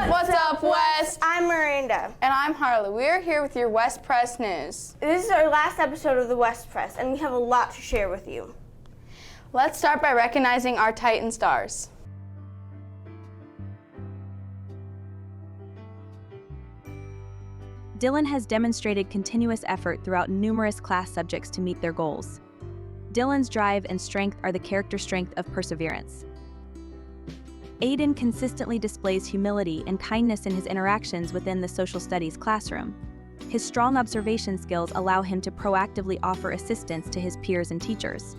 What's up, West? I'm Miranda. And I'm Harley. We are here with your West Press News. This is our last episode of the West Press, and we have a lot to share with you. Let's start by recognizing our Titan stars. Dylan has demonstrated continuous effort throughout numerous class subjects to meet their goals. Dylan's drive and strength are the character strength of perseverance. Aiden consistently displays humility and kindness in his interactions within the social studies classroom. His strong observation skills allow him to proactively offer assistance to his peers and teachers.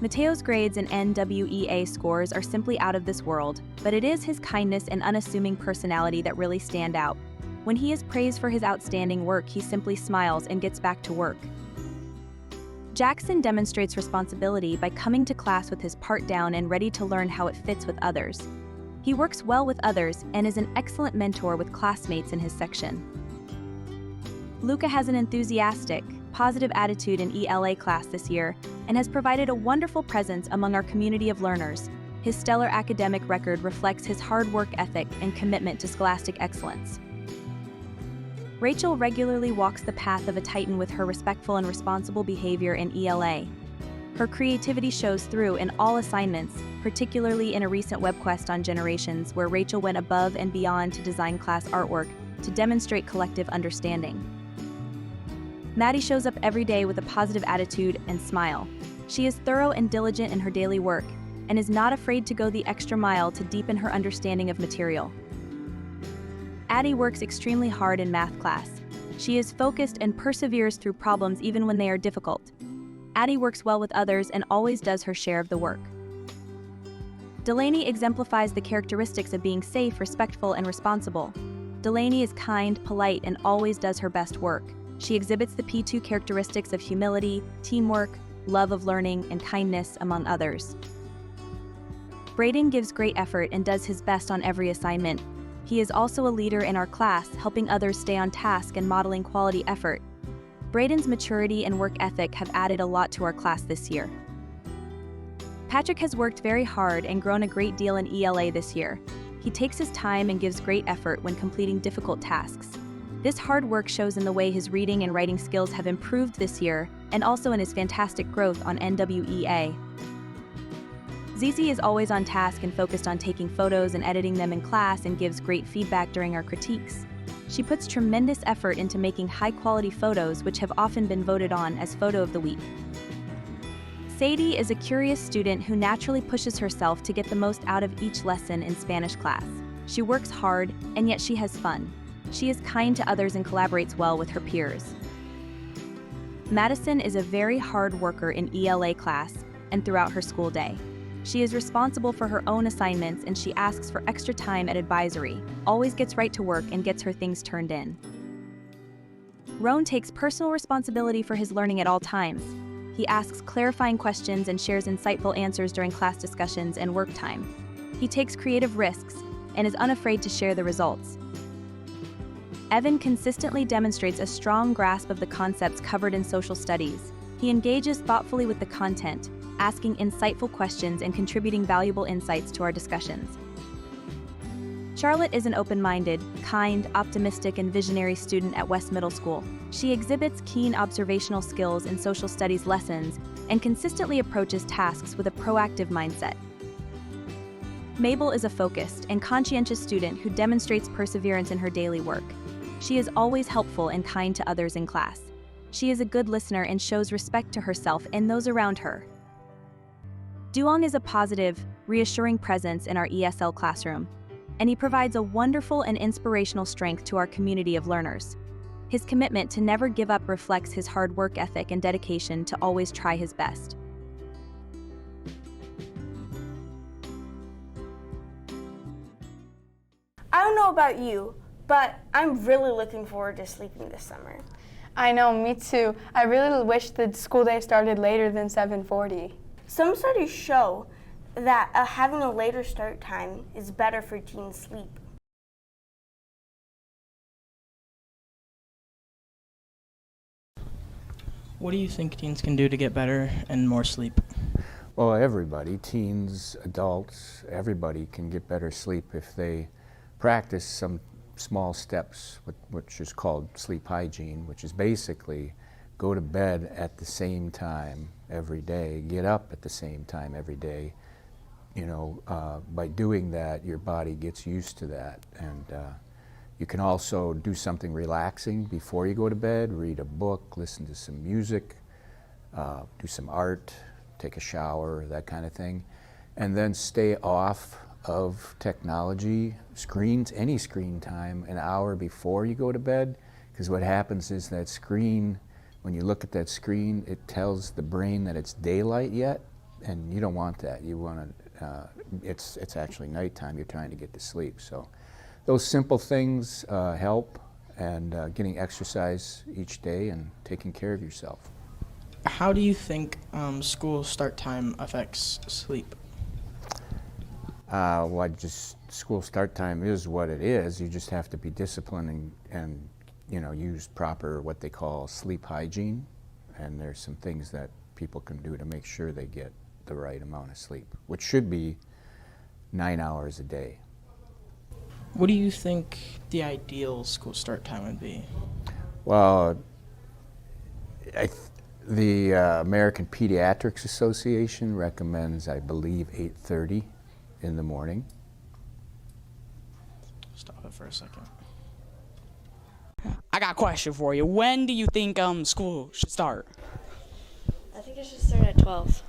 Mateo's grades and NWEA scores are simply out of this world, but it is his kindness and unassuming personality that really stand out. When he is praised for his outstanding work, he simply smiles and gets back to work. Jackson demonstrates responsibility by coming to class with his part down and ready to learn how it fits with others. He works well with others and is an excellent mentor with classmates in his section. Luca has an enthusiastic, positive attitude in ELA class this year and has provided a wonderful presence among our community of learners. His stellar academic record reflects his hard work ethic and commitment to scholastic excellence. Rachel regularly walks the path of a Titan with her respectful and responsible behavior in ELA. Her creativity shows through in all assignments, particularly in a recent web quest on generations where Rachel went above and beyond to design class artwork to demonstrate collective understanding. Maddie shows up every day with a positive attitude and smile. She is thorough and diligent in her daily work and is not afraid to go the extra mile to deepen her understanding of material. Addie works extremely hard in math class. She is focused and perseveres through problems even when they are difficult. Addie works well with others and always does her share of the work. Delaney exemplifies the characteristics of being safe, respectful, and responsible. Delaney is kind, polite, and always does her best work. She exhibits the P2 characteristics of humility, teamwork, love of learning, and kindness, among others. Braden gives great effort and does his best on every assignment. He is also a leader in our class, helping others stay on task and modeling quality effort. Braden's maturity and work ethic have added a lot to our class this year. Patrick has worked very hard and grown a great deal in ELA this year. He takes his time and gives great effort when completing difficult tasks. This hard work shows in the way his reading and writing skills have improved this year, and also in his fantastic growth on NWEA. Zizi is always on task and focused on taking photos and editing them in class and gives great feedback during our critiques. She puts tremendous effort into making high-quality photos, which have often been voted on as Photo of the Week. Sadie is a curious student who naturally pushes herself to get the most out of each lesson in Spanish class. She works hard, and yet she has fun. She is kind to others and collaborates well with her peers. Madison is a very hard worker in ELA class and throughout her school day. She is responsible for her own assignments and she asks for extra time at advisory, always gets right to work and gets her things turned in. Roan takes personal responsibility for his learning at all times. He asks clarifying questions and shares insightful answers during class discussions and work time. He takes creative risks and is unafraid to share the results. Evan consistently demonstrates a strong grasp of the concepts covered in social studies. He engages thoughtfully with the content, asking insightful questions and contributing valuable insights to our discussions. Charlotte is an open-minded, kind, optimistic, and visionary student at West Middle School. She exhibits keen observational skills in social studies lessons and consistently approaches tasks with a proactive mindset. Mabel is a focused and conscientious student who demonstrates perseverance in her daily work. She is always helpful and kind to others in class. She is a good listener and shows respect to herself and those around her. Duong is a positive, reassuring presence in our ESL classroom, and he provides a wonderful and inspirational strength to our community of learners. His commitment to never give up reflects his hard work ethic and dedication to always try his best. I don't know about you, but I'm really looking forward to sleeping this summer. I know, me too. I really wish the school day started later than 7:40. Some studies show that having a later start time is better for teen sleep. What do you think teens can do to get better and more sleep? Well, everybody, teens, adults, everybody can get better sleep if they practice some small steps, which is called sleep hygiene, which is basically go to bed at the same time every day, get up at the same time every day. You know, by doing that, your body gets used to that. And you can also do something relaxing before you go to bed, read a book, listen to some music, do some art, take a shower, that kind of thing. And then stay off of technology, screens, any screen time, an hour before you go to bed. Because what happens is that screen, when you look at that screen, it tells the brain that it's daylight yet, and you don't want that. You want to, it's actually nighttime, you're trying to get to sleep. So those simple things help, and getting exercise each day and taking care of yourself. How do you think school start time affects sleep? Well, school start time is what it is. You just have to be disciplined and you know, use proper what they call sleep hygiene. And there's some things that people can do to make sure they get the right amount of sleep, which should be 9 hours a day. What do you think the ideal school start time would be? Well, the American Pediatrics Association recommends, I believe, 8:30 in the morning. Stop it for a second. I got a question for you. When do you think school should start? I think it should start at 12.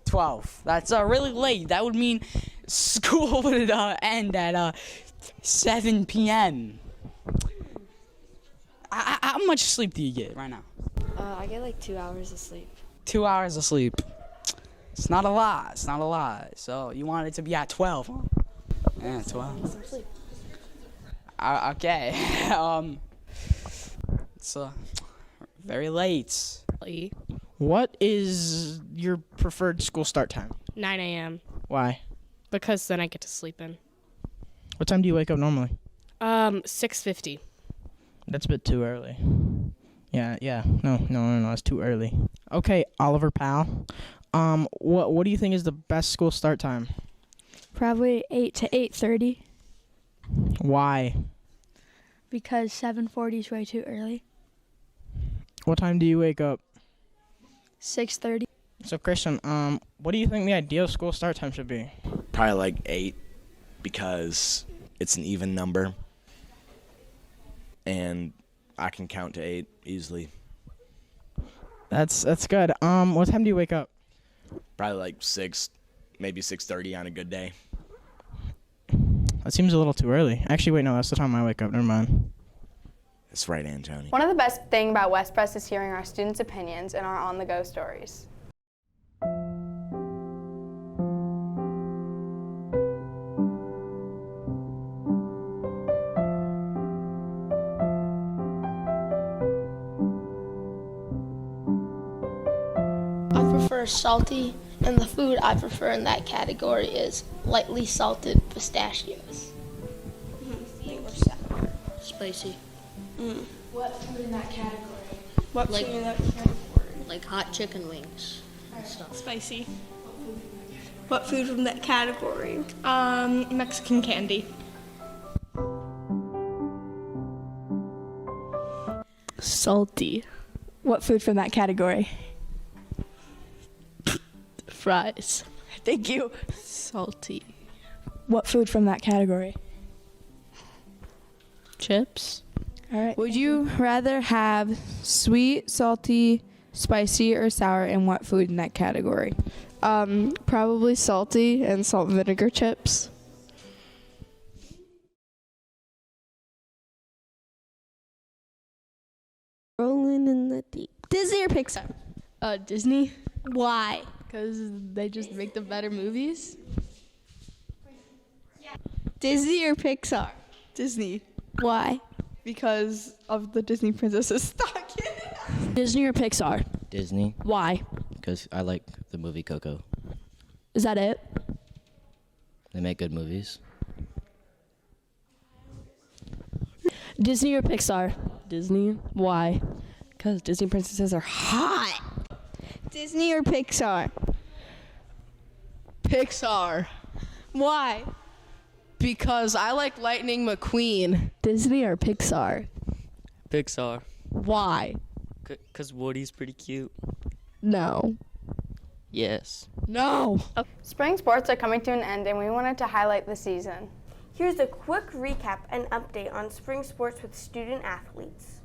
12. That's really late. That would mean school would end at 7 p.m. How much sleep do you get right now? I get like 2 hours of sleep. 2 hours of sleep. It's not a lot. It's not a lot. So you want it to be at 12, huh? Yeah, 12. Some sleep. Okay. It's very late. What is your preferred school start time? 9 a.m. Why? because then I get to sleep in. What time do you wake up normally? 6:50. That's a bit too early. Yeah. No, that's too early. Okay, Oliver Powell. What do you think is the best school start time? Probably 8 to 8:30 Why? because 7:40 is way too early. What time do you wake up? 6:30. So Christian, what do you think the ideal school start time should be? Probably like 8 because it's an even number and I can count to 8 easily. That's good. What time do you wake up? Probably like 6, maybe 6:30 on a good day. That seems a little too early. Actually, wait, no, that's the time I wake up. Never mind. That's right, Antony. One of the best things about West Press is hearing our students' opinions and our on-the-go stories. I prefer salty, and the food I prefer in that category is lightly salted pistachios. They were sour. Spicy. What food in that category? What Like- food in that category? Like hot chicken wings and stuff. Spicy. What food in that category? Mexican candy. Salty. What food from that category? Fries. Thank you. Salty. What food from that category? Chips. All right. Would you rather have sweet, salty, spicy, or sour, and what food in that category? Probably salty and salt and vinegar chips. Rolling in the deep. Disney or Pixar? Disney. Why? Because they just make the better movies. Disney or Pixar? Disney, Why? because of the Disney princesses stock. Disney or Pixar? Disney, Why? because I like the movie Coco. Is that it? They make good movies. Disney or Pixar? Disney. Why? Because Disney princesses are hot. Disney or Pixar? Pixar. Why? Because I like Lightning McQueen. Disney or Pixar? Pixar. Why? Because Woody's pretty cute. No. Yes. No. Spring sports are coming to an end, and we wanted to highlight the season. Here's a quick recap and update on spring sports with student athletes.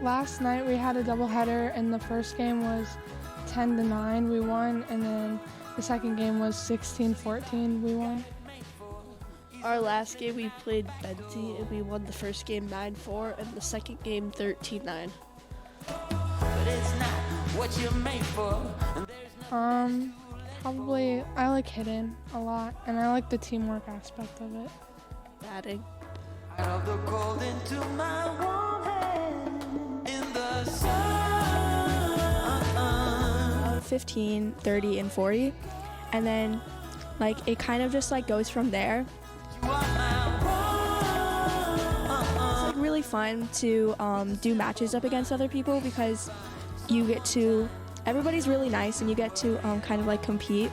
Last night we had a doubleheader, and the first game was 10-9, we won, and then the second game was 16-14, we won. Our last game we played Benzie and we won the first game 9-4 and the second game 13-9. Probably I like hitting a lot, and I like the teamwork aspect of it. Batting. 15, 30, and 40. And then, like, it kind of just, like, goes from there. It's, like, really fun to do matches up against other people because you get to, everybody's really nice and you get to kind of, like, compete.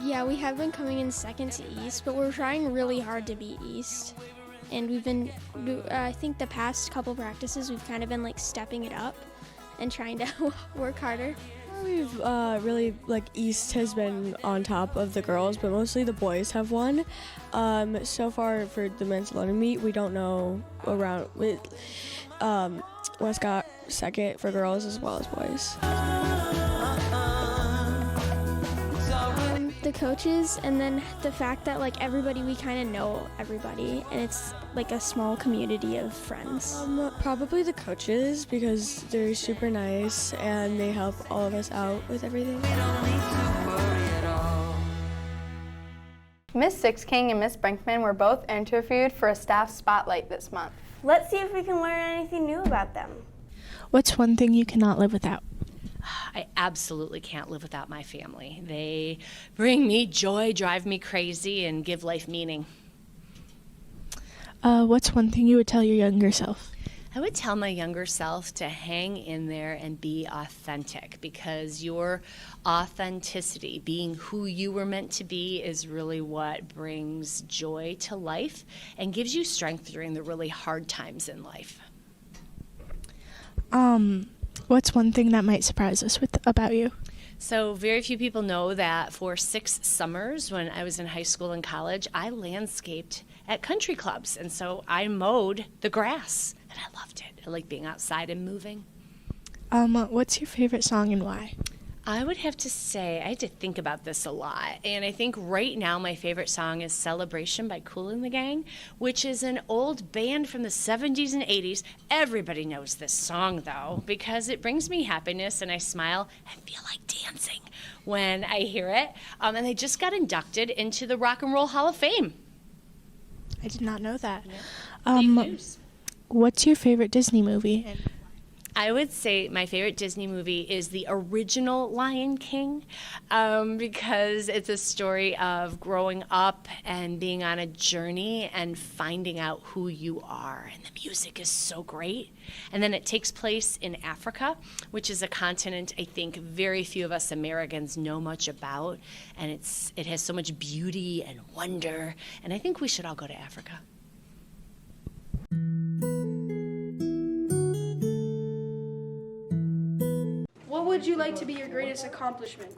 Yeah, we have been coming in second to East, but we're trying really hard to beat East. And we've been, I think the past couple practices, we've kind of been like stepping it up and trying to work harder. We've really, like, East has been on top of the girls, but mostly the boys have won. So far for the men's London meet, we don't know around, West got second for girls as well as boys. The coaches, and then the fact that like everybody, we kind of know everybody, and it's like a small community of friends. Probably the coaches because they're super nice and they help all of us out with everything. Miss Six King and Miss Brinkman were both interviewed for a staff spotlight this month. Let's see if we can learn anything new about them. What's one thing you cannot live without? I absolutely can't live without my family. They bring me joy, drive me crazy, and give life meaning. What's one thing you would tell your younger self? I would tell my younger self to hang in there and be authentic, because your authenticity, being who you were meant to be, is really what brings joy to life and gives you strength during the really hard times in life. What's one thing that might surprise us about you? So very few people know that for 6 summers when I was in high school and college, I landscaped at country clubs. And so I mowed the grass, and I loved it. I like being outside and moving. What's your favorite song and why? I would have to say, I had to think about this a lot, and I think right now my favorite song is Celebration by Kool and the Gang, which is an old band from the 70s and 80s. Everybody knows this song, though, because it brings me happiness, and I smile and feel like dancing when I hear it. And they just got inducted into the Rock and Roll Hall of Fame. I did not know that. Yeah. Big news. What's your favorite Disney movie? I would say my favorite Disney movie is the original Lion King, because it's a story of growing up and being on a journey and finding out who you are. And the music is so great. And then it takes place in Africa, which is a continent I think very few of us Americans know much about. And it has so much beauty and wonder. And I think we should all go to Africa. What would you like to be your greatest accomplishment?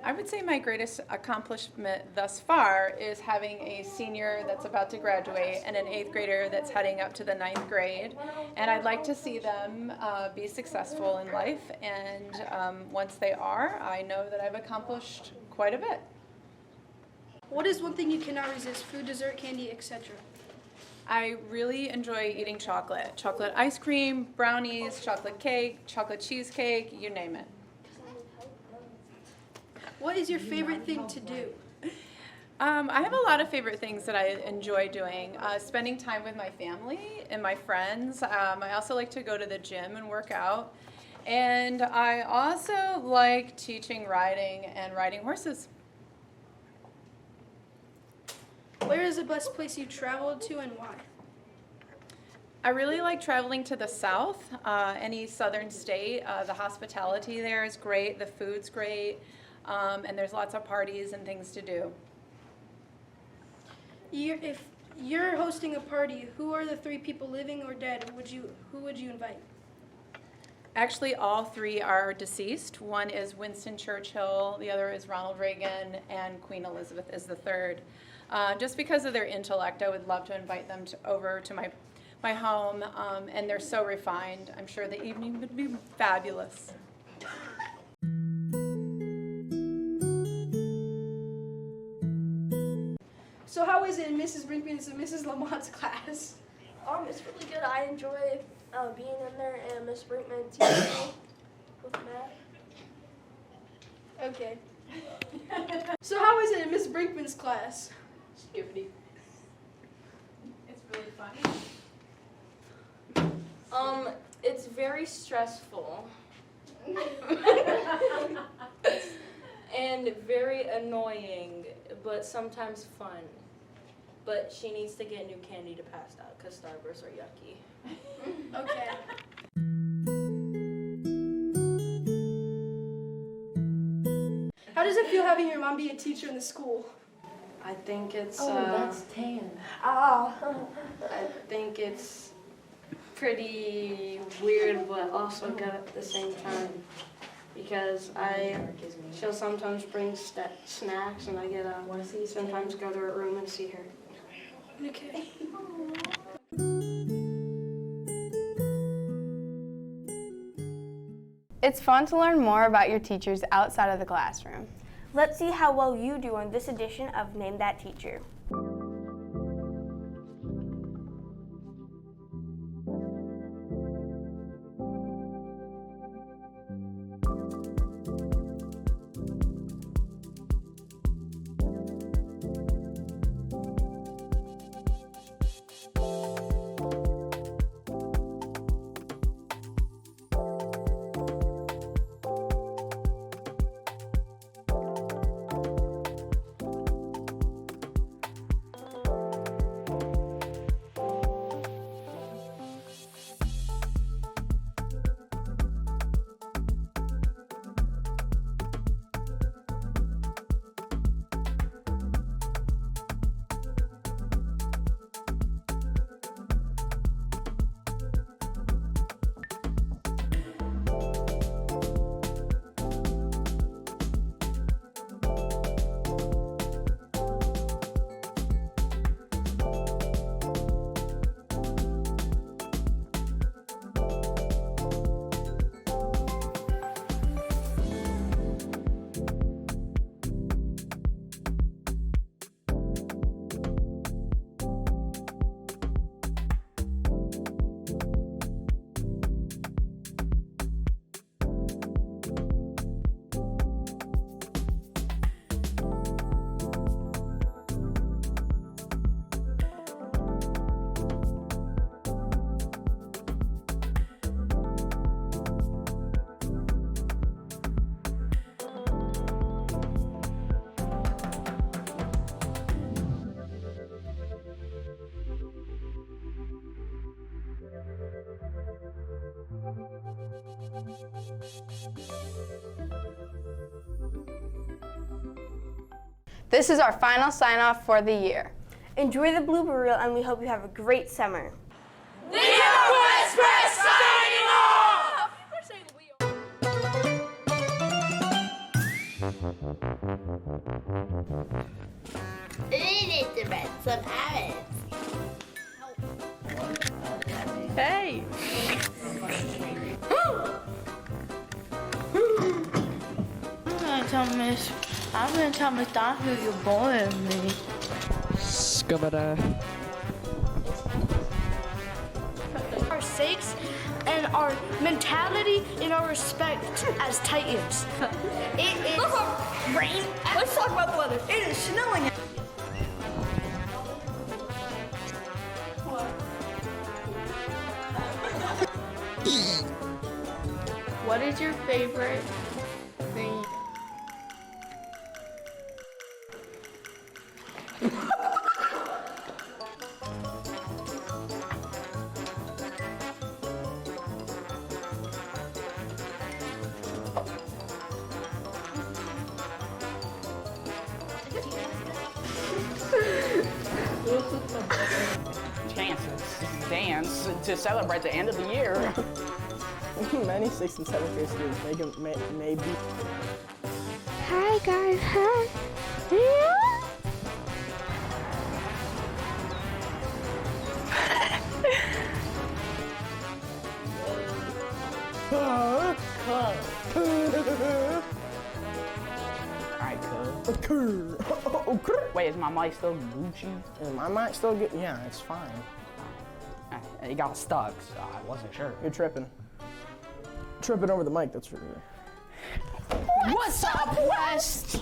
I would say my greatest accomplishment thus far is having a senior that's about to graduate and an 8th grader that's heading up to the 9th grade. And I'd like to see them be successful in life. And once they are, I know that I've accomplished quite a bit. What is one thing you cannot resist? Food, dessert, candy, etc. I really enjoy eating chocolate. Chocolate ice cream, brownies, chocolate cake, chocolate cheesecake, you name it. What is your favorite thing to do? I have a lot of favorite things that I enjoy doing. Spending time with my family and my friends. I also like to go to the gym and work out. And I also like teaching riding and riding horses. Where is the best place you traveled to and why? I really like traveling to the south, any southern state. The hospitality there is great, the food's great, and there's lots of parties and things to do. If you're hosting a party, who are the 3 people living or dead? Who would you invite? Actually, all 3 are deceased. One is Winston Churchill, the other is Ronald Reagan, and Queen Elizabeth is the 3rd. Just because of their intellect, I would love to invite them over to my home, and they're so refined. I'm sure the evening would be fabulous. So how is it in Mrs. Brinkman's and Mrs. Lamont's class? It's really good. I enjoy being in there, and Miss Brinkman teaches me with math. Okay. So how is it in Miss Brinkman's class? Skippity. It's really funny. It's very stressful and very annoying, but sometimes fun. But she needs to get new candy to pass out because Starbursts are yucky. Okay. How does it feel having your mom be a teacher in the school? I think it's that's tan. I think it's pretty weird, but also good at the same time. Because she'll sometimes bring snacks, and I get to sometimes go to her room and see her. Okay. It's fun to learn more about your teachers outside of the classroom. Let's see how well you do on this edition of Name That Teacher. This is our final sign-off for the year. Enjoy the Blooper Reel, and we hope you have a great summer. The West Press signing off! The rest of Hey! I'm gonna tell Miss Donahue you're boring me. Scubada. Our sakes and our mentality and our respect as Titans. It is rain. Let's talk about the weather. It is snowing. What is your favorite thing? Chances dance to celebrate the end of the year. Many 6th and 7th grade students may be. Hi guys. Hi. Alright, cool. Wait, is my mic still Gucci? Is my mic still good? Yeah, it's fine. It got stuck, so I wasn't sure. You're tripping. Tripping over the mic, that's for sure. What's up, West?